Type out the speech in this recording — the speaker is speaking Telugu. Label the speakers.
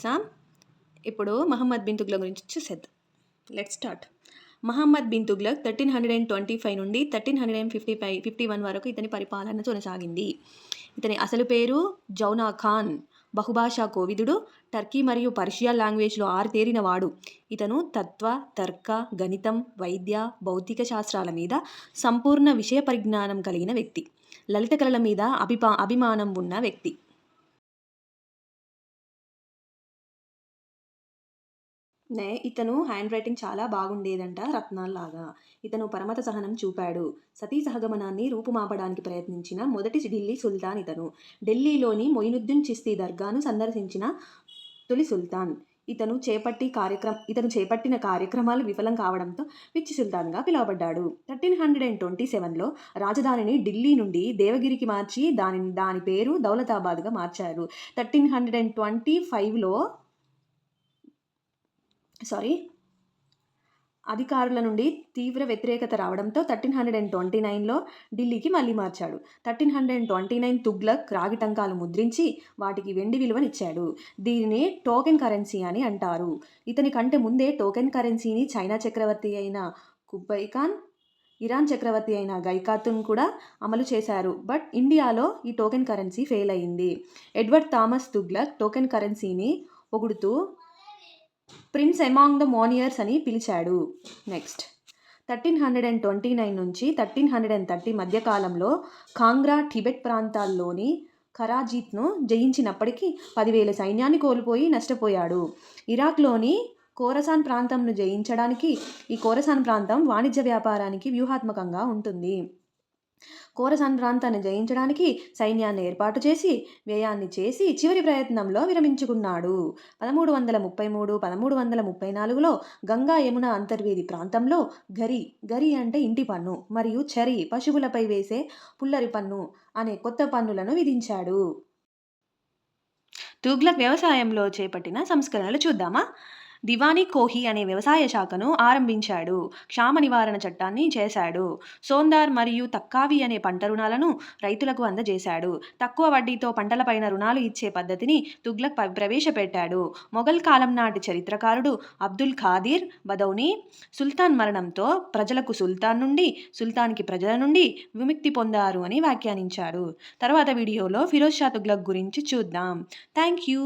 Speaker 1: చూసాం. ఇప్పుడు మహమ్మద్ బిన్ తుగ్లక్ గురించి చూసేద్దాం. Let's start. మహమ్మద్ బిన్ తుగ్లక్ 1325 నుండి 1351 వరకు ఇతని పరిపాలన కొనసాగింది. ఇతని అసలు పేరు జౌనా ఖాన్. బహుభాషా కోవిదుడు. టర్కీ మరియు పర్షియా లాంగ్వేజ్లో ఆరితేరిన వాడు. ఇతను తత్వ, తర్క, గణితం, వైద్య, భౌతిక శాస్త్రాల మీద సంపూర్ణ విషయ పరిజ్ఞానం కలిగిన వ్యక్తి. లలిత కళల మీద అభిమానం ఉన్న వ్యక్తి. ఇతను హ్యాండ్ రైటింగ్ చాలా బాగుండేదంట, రత్నాల్లాగా. ఇతను పరమత సహనం చూపాడు. సతీ సహగమనాన్ని రూపుమాపడానికి ప్రయత్నించిన మొదటి ఢిల్లీ సుల్తాన్ ఇతను. ఢిల్లీలోని మొయినుద్దీన్ చిస్తీ దర్గాను సందర్శించిన తొలి సుల్తాన్. ఇతను చేపట్టిన కార్యక్రమాలు విఫలం కావడంతో పిచ్చి సుల్తాన్గా పిలువబడ్డాడు. 1327లో రాజధానిని ఢిల్లీ నుండి దేవగిరికి మార్చి దాని పేరు దౌలతాబాద్గా మార్చారు. 1325లో అధికారుల నుండి తీవ్ర వ్యతిరేకత రావడంతో 1329లో ఢిల్లీకి మళ్ళీ మార్చాడు. 1329 తుగ్లక్ రాగి టంకాలు ముద్రించి వాటికి వెండి విలువనిచ్చాడు. దీనిని టోకెన్ కరెన్సీ అని అంటారు. ఇతని కంటే ముందే టోకెన్ కరెన్సీని చైనా చక్రవర్తి అయిన కుబ్లై ఖాన్, ఇరాన్ చక్రవర్తి అయిన గైకాతున్ కూడా అమలు చేశారు. బట్ ఇండియాలో ఈ టోకెన్ కరెన్సీ ఫెయిల్ అయింది. ఎడ్వర్డ్ థామస్ తుగ్లక్ టోకెన్ కరెన్సీని పొగుడుతూ ప్రిన్స్ అమాంగ్ ద మోనియర్స్ అని పిలిచాడు. నెక్స్ట్ 1329 నుంచి 1330 మధ్యకాలంలో కాంగ్రా, టిబెట్ ప్రాంతాల్లోని ఖరాజీత్ను జయించినప్పటికీ 10,000 సైన్యాన్ని కోల్పోయి నష్టపోయాడు. ఇరాక్లోని ఖోరసాన్ ప్రాంతంను జయించడానికి ఈ ఖోరసాన్ ప్రాంతం వాణిజ్య వ్యాపారానికి వ్యూహాత్మకంగా ఉంటుంది. ఖోరసాన్ ప్రాంతాన్ని జయించడానికి సైన్యాన్ని ఏర్పాటు చేసి వ్యయాన్ని చేసి చివరి ప్రయత్నంలో విరమించుకున్నాడు. 1333-1334లో గంగా యమున అంతర్వేది ప్రాంతంలో గరి అంటే ఇంటి పన్ను మరియు చరి పశువులపై వేసే పుల్లరి పన్ను అనే కొత్త పన్నులను విధించాడు. తుగ్లక్ వ్యవసాయంలో చేపట్టిన సంస్కరణలు చూద్దామా. దివానీ కోహి అనే వ్యవసాయ శాఖను ఆరంభించాడు. క్షామ నివారణ చట్టాన్ని చేశాడు. సోందార్ మరియు తక్కావి అనే పంట రుణాలను రైతులకు అందజేశాడు. తక్కువ వడ్డీతో పంటలపైన రుణాలు ఇచ్చే పద్ధతిని తుగ్లక్ ప్రవేశపెట్టాడు. మొఘల్ కాలం నాటి చరిత్రకారుడు అబ్దుల్ ఖాదిర్ బదౌని సుల్తాన్ మరణంతో ప్రజలకు సుల్తాన్ నుండి, సుల్తాన్కి ప్రజల నుండి విముక్తి పొందారు అని వ్యాఖ్యానించారు. తర్వాత వీడియోలో ఫిరోజ్ షా తుగ్లక్ గురించి చూద్దాం. Thank you.